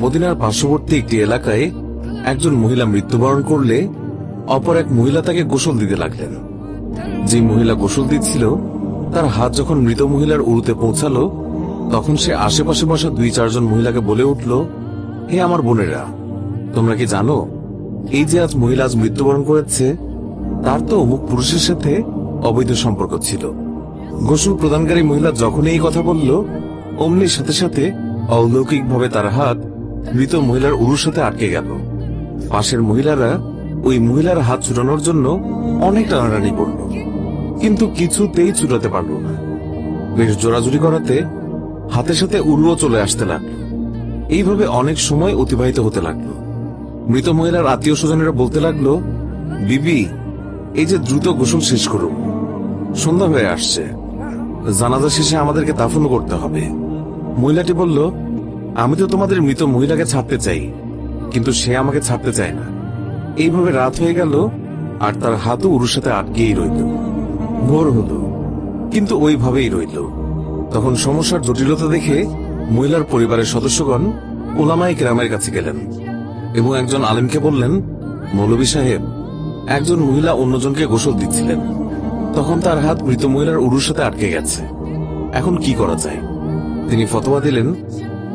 মদিনার পার্শ্ববর্তী একটি এলাকায় একজন মহিলা মৃত্যুবরণ করলে অপর এক মহিলা তাকে গোসল দিতে লাগলেন। যে মহিলা গোসল দিচ্ছিল তার হাত যখন মৃত মহিলার উরুতে পৌঁছালো, তখন সে আশেপাশে বসা 2-4 মহিলাকে বলে উঠল, হে আমার বোনেরা, তোমরা কি জানো এই যে আজ মহিলা আজ মৃত্যুবরণ করেছে, তার তো অমুক পুরুষের সাথে অবৈধ সম্পর্ক ছিল। গোসল প্রদানকারী মহিলা যখন এই কথা বলল, অমনি সাথে সাথে অলৌকিকভাবে তার হাত মৃত মহিলার উরুর সাথে আটকে গেল। পাশের মহিলারা ওই মহিলার হাত ছুটানোর জন্য অনেক টানাটানি করল, কিন্তু কিছুতেই ছুটাতে পারল না। বেশ জোরাজুরি করাতে হাতের সাথে উরুও চলে আসতে লাগলো। এইভাবে অনেক সময় অতিবাহিত হতে লাগলো। মৃত মহিলার আত্মীয় স্বজনেরা বলতে লাগলো, বিবি, এই যে দ্রুত গোসল শেষ করুন, সন্ধ্যা হয়ে আসছে, জানাজা শেষে আমাদেরকে দাফন করতে হবে। মহিলাটি বলল, আমি তো তোমাদের মৃত মহিলাকে ছাড়তে চাই, কিন্তু সে আমাকে ছাড়তে চায় না। এইভাবে রাত হয়ে গেল আর তার হাতও উরুর সাথে আটকেই রইল। ভোর হলো, কিন্তু ওইভাবেই রইল। তখন সমস্যার জটিলতা দেখে মহিলার পরিবারের সদস্যগণ উলামায়ে কেরামের কাছে গেলেন এবং একজন আলেমকে বললেন, মৌলভী সাহেব, একজন মহিলা অন্যজনকে গোসল দিচ্ছিলেন, তখন তার হাত মৃত মহিলার উরুর সাথে আটকে গেছে, এখন কি করা যায়? তিনি ফতোয়া দিলেন,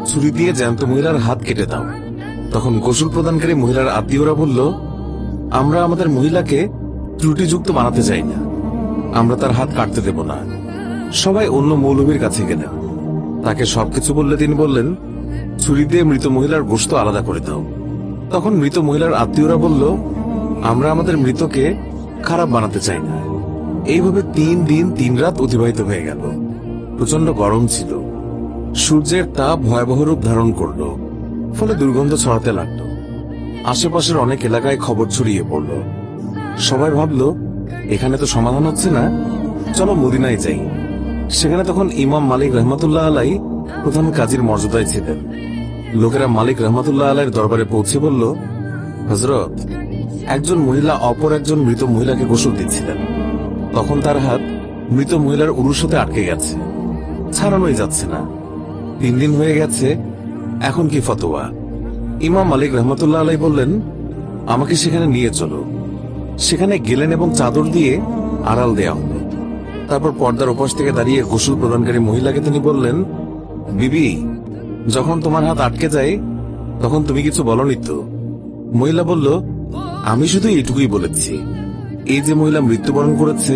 ছুরি দিয়ে জ্যান্ত মহিলার হাত কেটে দাও। তখন গোসল প্রদানকারী মহিলার আত্মীয়রা বলল, আমরা আমাদের মহিলাকে ত্রুটিযুক্ত বানাতে চাই না, আমরা তার হাত কাটতে দেব না। সবাই অন্য মৌলভীর কাছে গেলেন, তাকে সবকিছু বললে তিনি বললেন, ছুরি দিয়ে মৃত মহিলার গোশত আলাদা করে দাও। তখন মৃত মহিলার আত্মীয়রা বলল, আমরা আমাদের মৃতকে খারাপ বানাতে চাই না। এইভাবে 3 দিন 3 রাত অতিবাহিত হয়ে গেল। প্রচন্ড গরম ছিল, সূর্যের তাপ ভয়াবহ রূপ ধারণ করল, ফলে দুর্গন্ধ ছড়াতে লাগলো। আশেপাশের অনেক এলাকায় খবর ছড়িয়ে পড়ল। সবাই ভাবল, এখানে তো সমাধান হচ্ছে না, চলো মদিনায় যাই। সেখানে তখন ইমাম মালিক রহমতুল্লাহ আলাই প্রধান কাজীর মর্যাদায় ছিলেন। লোকেরা মালিক রহমতুল্লাহ আলাইয়ের দরবারে পৌঁছে বলল, হযরত, একজন মহিলা অপর একজন মৃত মহিলাকে গোসল দিচ্ছিলেন, তখন তার হাত মৃত মহিলার উরুর সাথে আটকে গেছে, ছাড়ানোই যাচ্ছে না। 3 দিন হয়ে গেছে, এখন কি ফতোয়া? ইমাম মালিক রহমতুল্লাহ আলাই বললেন, আমাকে সেখানে নিয়ে চলো। সেখানে গেলেন এবং চাদর দিয়ে আড়াল দেয়া হলো। তারপর পর্দার ওপাশ থেকে দাঁড়িয়ে গোসল প্রদানকারী মহিলাকে তিনি বললেন, বিবি, যখন তোমার হাত আটকে যায় তখন তুমি কিছু বলনি তো? মহিলা বলল, আমি শুধু এইটুকুই বলেছি, এই যে মহিলা মৃত্যুবরণ করেছে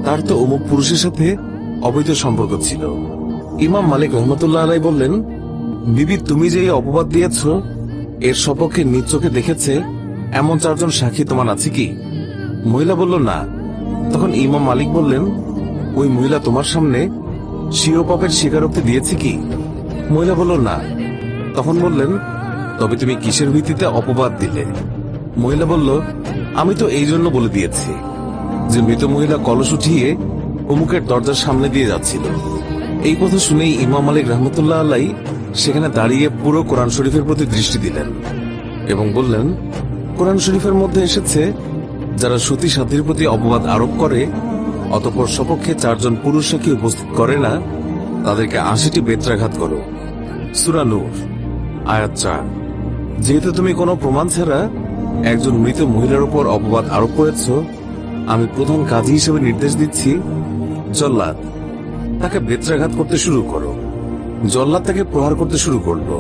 তার তো অমুক পুরুষের সাথে অবৈধ সম্পর্ক ছিল। ইমাম মালিক রহমতুল্লাহ আলাই বললেন, বিবি, তুমি যে এই অপবাদ দিয়েছ এর সপক্ষে নিজ চোখে দেখেছে এমন 4 জন সাক্ষী তোমার আছে কি? মহিলা বলল, না। তখন ইমাম মালিক বললেন, ওই মহিলা তোমার সামনে স্বীয় পাপের স্বীকারোক্তি দিয়েছে কি? মহিলা বলল, না। তখন বললেন, তবে তুমি কিসের ভিত্তিতে অপবাদ দিলে? মহিলা বলল, আমি তো এই জন্য বলে দিয়েছি যে মৃত মহিলা কলস উঠিয়ে অমুকের দরজার সামনে দিয়ে যাচ্ছিল। এই কথা শুনেই ইমাম মালিক রহমতুল্লাহ আলাই সেখানে দাঁড়িয়ে পুরো কোরআন শরীফের প্রতি দৃষ্টি দিলেন এবং বললেন, কোরআন শরীফের মধ্যে এসেছে, যারা সতী সাথীর প্রতি অপবাদ আরোপ করে অতঃপর সপক্ষে 4 জন পুরুষ সাক্ষী উপস্থিত করে না, তাদেরকে 80টি বেত্রাঘাত করো। সূরা নূর আয়াত 4। যেহেতু তুমি কোনো প্রমাণ ছাড়া একজন মৃত মহিলার উপর অপবাদ আরোপ করেছ, আমি প্রধান কাজী হিসেবে নির্দেশ দিচ্ছি, জল্লাদ, তাকে বেত্রাঘাত করতে শুরু করো। জল্লাদ তাকে প্রহার করতে শুরু করলো।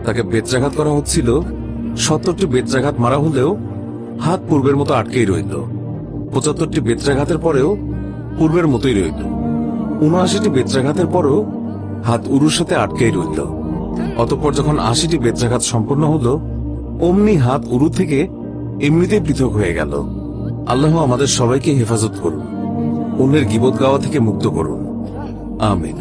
তাকে বেত্রাঘাত করা হচ্ছিল। 70টি বেত্রাঘাত মারা হলেও হাত পূর্বের মতো আটকেই রইল। 75টি বেত্রাঘাতের পরেও পূর্বের মতোই রইল। 79টি বেত্রাঘাতের পরও হাত উরুর সাথে আটকেই রইল। অতঃপর যখন 80টি বেত্রাঘাত সম্পন্ন হলো, অমনি হাত উরু থেকে এমনিতেই পৃথক হয়ে গেল। আল্লাহ আমাদের সবাইকে হেফাজত করুন, অন্যের গীবত গাওয়া থেকে মুক্ত করুন, আমিন।